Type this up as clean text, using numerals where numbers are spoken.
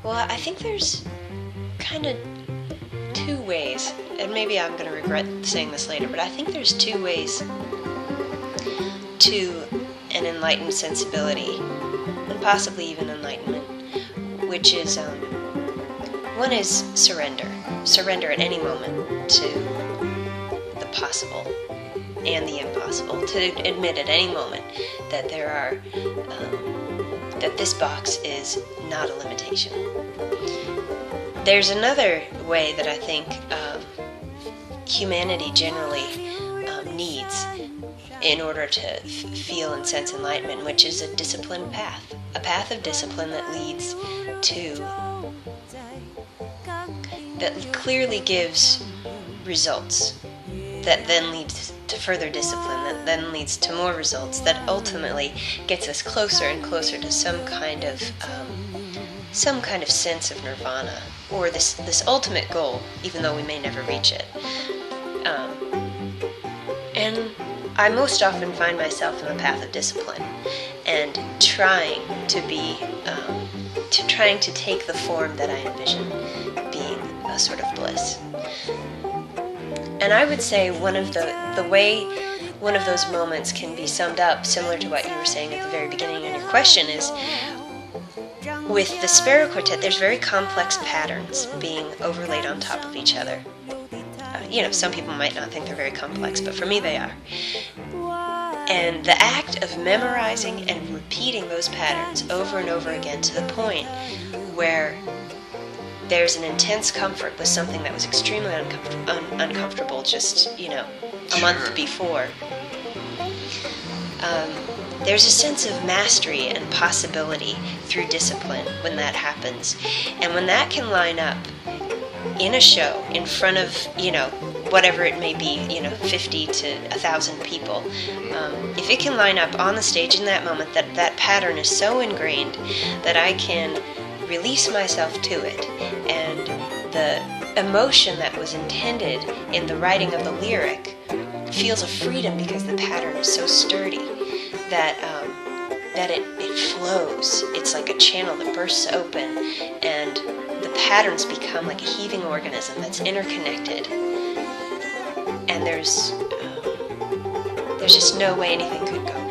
Well, I think there's kind of two ways, and maybe I'm going to regret saying this later, but I think there's two ways to an enlightened sensibility, and possibly even enlightenment, which is, one is surrender. Surrender at any moment to the possible and the impossible, to admit at any moment that there are, that this box is not a limitation. There's another way that I think humanity generally needs in order to feel and sense enlightenment, which is a disciplined path. A path of discipline that leads to, that clearly gives results, that then leads to further discipline, that then leads to more results, that ultimately gets us closer and closer to some kind of sense of nirvana, or this ultimate goal, even though we may never reach it. And I most often find myself in the path of discipline, and trying to take the form that I envision being a sort of bliss. And I would say one of those moments can be summed up, similar to what you were saying at the very beginning of your question, is with the Sparrow Quartet, there's very complex patterns being overlaid on top of each other. Some people might not think they're very complex, but for me they are. And the act of memorizing and repeating those patterns over and over again to the point where there's an intense comfort with something that was extremely uncomfortable just, a month before. There's a sense of mastery and possibility through discipline when that happens. And when that can line up in a show in front of, whatever it may be, 50 to 1,000 people, if it can line up on the stage in that moment, that pattern is so ingrained that I can release myself to it, and the emotion that was intended in the writing of the lyric feels a freedom because the pattern is so sturdy that it flows. It's like a channel that bursts open, and the patterns become like a heaving organism that's interconnected, and there's just no way anything could go